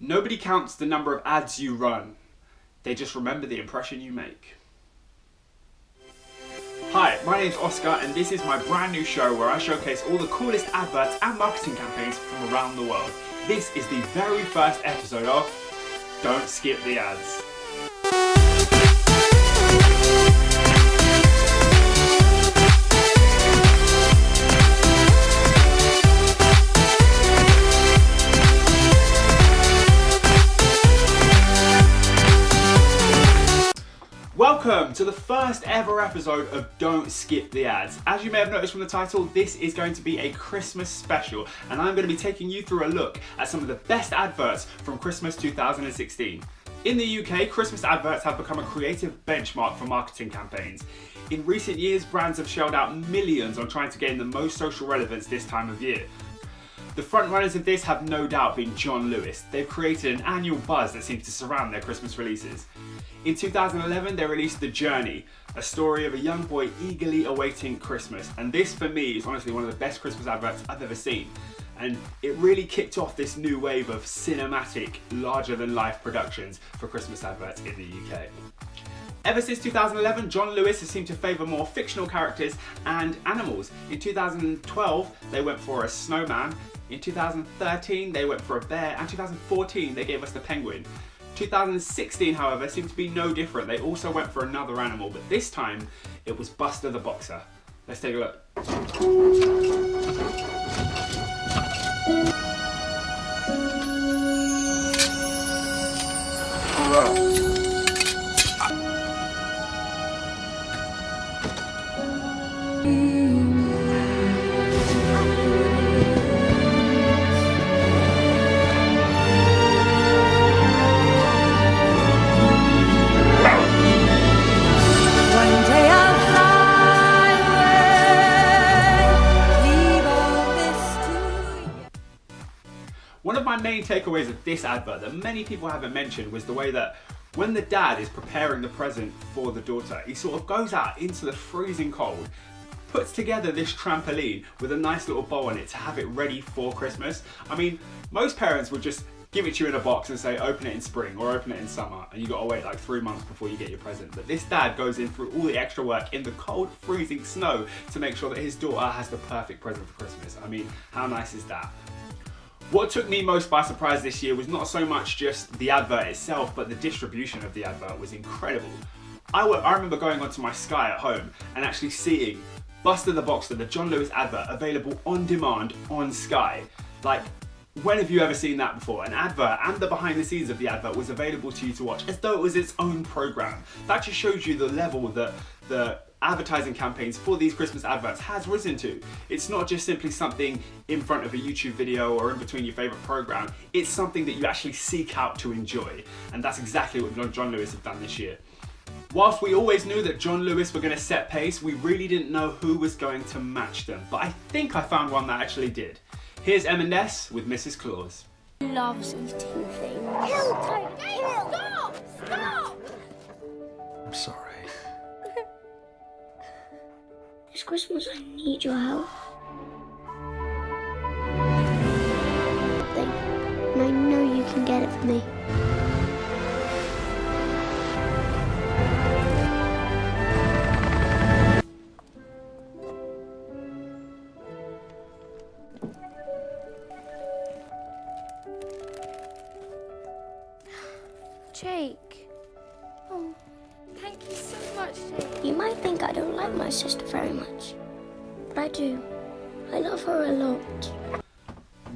Nobody counts the number of ads you run. They just remember the impression you make. Hi, my name's Oscar and this is my brand new show where I showcase all the coolest adverts and marketing campaigns from around the world. This is the very first episode of Don't Skip the Ads. Welcome to the first ever episode of Don't Skip the Ads. As you may have noticed from the title, this is going to be a Christmas special and I'm going to be taking you through a look at some of the best adverts from Christmas 2016. In the UK, Christmas adverts have become a creative benchmark for marketing campaigns. In recent years, brands have shelled out millions on trying to gain the most social relevance this time of year. The front runners of this have no doubt been John Lewis. They've created an annual buzz that seems to surround their Christmas releases. In 2011, they released The Journey, a story of a young boy eagerly awaiting Christmas. And this, for me, is honestly one of the best Christmas adverts I've ever seen. And it really kicked off this new wave of cinematic, larger-than-life productions for Christmas adverts in the UK. Ever since 2011, John Lewis has seemed to favour more fictional characters and animals. In 2012, they went for a snowman. In 2013, they went for a bear. And 2014, they gave us the penguin. 2016, however, seemed to be no different. They also went for another animal, but this time it was Buster the Boxer. Let's take a look. One of my main takeaways of this advert that many people haven't mentioned was the way that when the dad is preparing the present for the daughter, he sort of goes out into the freezing cold, puts together this trampoline with a nice little bow on it to have it ready for Christmas. I mean, most parents would just give it to you in a box and say open it in spring or open it in summer, and you gotta wait like 3 months before you get your present. But this dad goes in through all the extra work in the cold freezing snow to make sure that his daughter has the perfect present for Christmas. I mean, how nice is that? What took me most by surprise this year was not so much just the advert itself, but the distribution of the advert was incredible. I remember going onto my Sky at home and actually seeing Buster the Boxer, the John Lewis advert, available on demand on Sky. Like, when have you ever seen that before? An advert and the behind the scenes of the advert was available to you to watch as though it was its own program. That just shows you the level that the advertising campaigns for these Christmas adverts has risen to. It's not just simply something in front of a YouTube video or in between your favorite program. It's something that you actually seek out to enjoy. And that's exactly what John Lewis have done this year. Whilst we always knew that John Lewis were going to set pace, we really didn't know who was going to match them. But I think I found one that actually did. Here's M&S with Mrs Claus. Loves eating things. Stop! Stop! I'm sorry. This Christmas I need your help. And I know you can get it for me. Jake. Oh, thank you so much, Jake. You might think I don't like my sister very much, but I do. I love her a lot.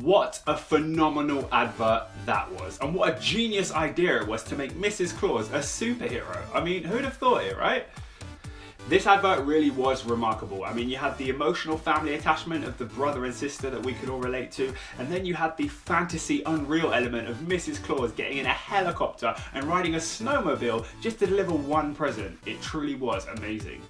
What a phenomenal advert that was, and what a genius idea it was to make Mrs Claus a superhero. I mean, who'd have thought it, right? This advert really was remarkable. I mean, you had the emotional family attachment of the brother and sister that we could all relate to, and then you had the fantasy unreal element of Mrs Claus getting in a helicopter and riding a snowmobile just to deliver one present. It truly was amazing.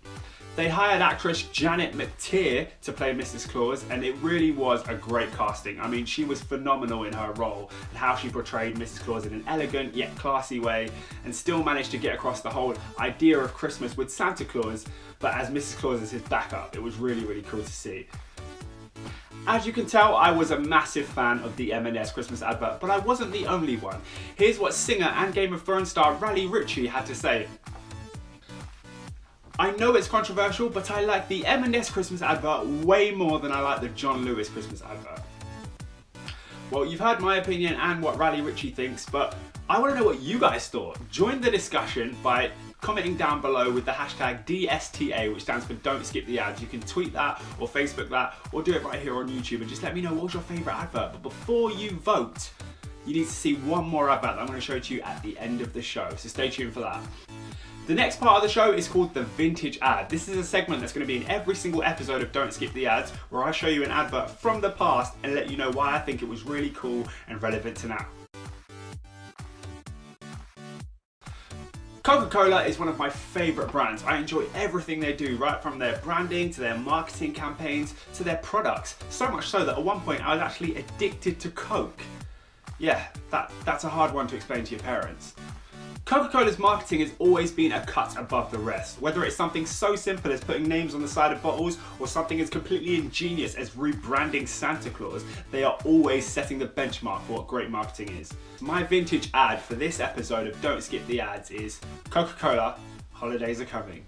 They hired actress Janet McTeer to play Mrs Claus, and it really was a great casting. I mean, she was phenomenal in her role and how she portrayed Mrs Claus in an elegant yet classy way, and still managed to get across the whole idea of Christmas with Santa Claus, but as Mrs Claus as his backup. It was really, really cool to see. As you can tell, I was a massive fan of the M&S Christmas advert, but I wasn't the only one. Here's what singer and Game of Thrones star Riley Ritchie had to say. I know it's controversial, but I like the M&S Christmas advert way more than I like the John Lewis Christmas advert. Well, you've heard my opinion and what Riley Ritchie thinks, but I want to know what you guys thought. Join the discussion by commenting down below with the hashtag DSTA, which stands for Don't Skip the Ads. You can tweet that or Facebook that or do it right here on YouTube and just let me know what's your favourite advert. But before you vote, you need to see one more advert that I'm going to show to you at the end of the show, so stay tuned for that. The next part of the show is called the Vintage Ad. This is a segment that's going to be in every single episode of Don't Skip the Ads, where I show you an advert from the past and let you know why I think it was really cool and relevant to now. Coca-Cola is one of my favourite brands. I enjoy everything they do, right from their branding to their marketing campaigns to their products. So much so that at one point I was actually addicted to Coke. Yeah, that's a hard one to explain to your parents. Coca-Cola's marketing has always been a cut above the rest. Whether it's something so simple as putting names on the side of bottles or something as completely ingenious as rebranding Santa Claus, they are always setting the benchmark for what great marketing is. My vintage ad for this episode of Don't Skip the Ads is Coca-Cola, holidays are coming.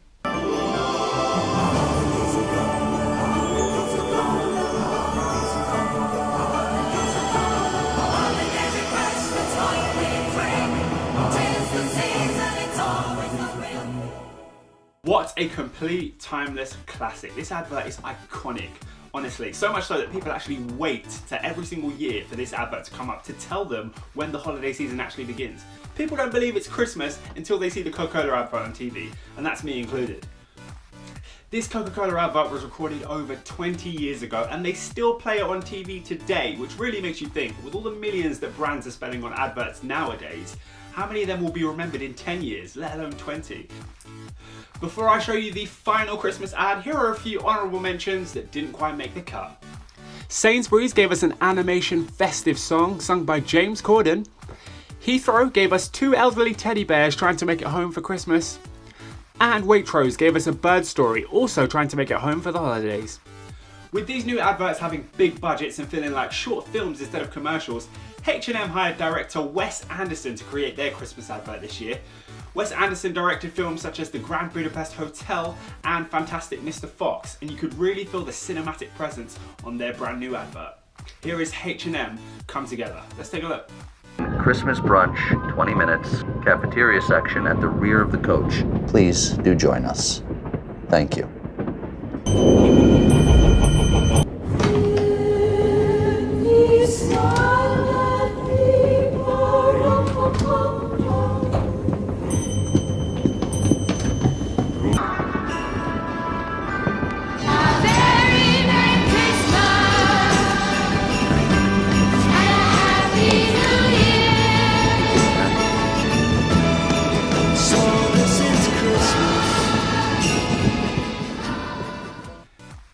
What a complete timeless classic. This advert is iconic, honestly. So much so that people actually wait to every single year for this advert to come up to tell them when the holiday season actually begins. People don't believe it's Christmas until they see the Coca-Cola advert on TV, and that's me included. This Coca-Cola advert was recorded over 20 years ago and they still play it on TV today, which really makes you think, with all the millions that brands are spending on adverts nowadays, how many of them will be remembered in 10 years, let alone 20? Before I show you the final Christmas ad, here are a few honourable mentions that didn't quite make the cut. Sainsbury's gave us an animation festive song sung by James Corden. Heathrow gave us 2 elderly teddy bears trying to make it home for Christmas. And Waitrose gave us a bird story, also trying to make it home for the holidays. With these new adverts having big budgets and feeling like short films instead of commercials, H&M hired director Wes Anderson to create their Christmas advert this year. Wes Anderson directed films such as The Grand Budapest Hotel and Fantastic Mr. Fox, and you could really feel the cinematic presence on their brand new advert. Here is H&M Come Together. Let's take a look. Christmas brunch, 20 minutes, cafeteria section at the rear of the coach. Please do join us. Thank you.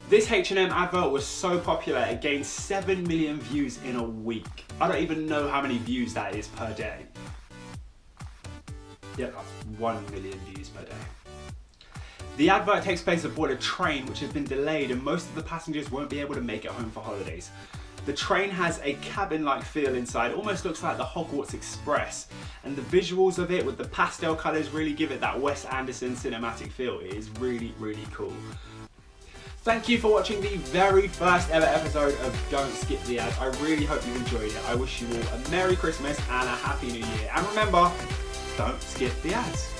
This H&M advert was so popular it gained 7 million views in a week. I don't even know how many views that is per day. Yeah, that's 1 million views per day. The advert takes place aboard a train which has been delayed and most of the passengers won't be able to make it home for holidays. The train has a cabin-like feel inside, almost looks like the Hogwarts Express, and the visuals of it with the pastel colours really give it that Wes Anderson cinematic feel. It is really, really cool. Thank you for watching the very first ever episode of Don't Skip the Ads. I really hope you enjoyed it. I wish you all a Merry Christmas and a Happy New Year. And remember, don't skip the ads.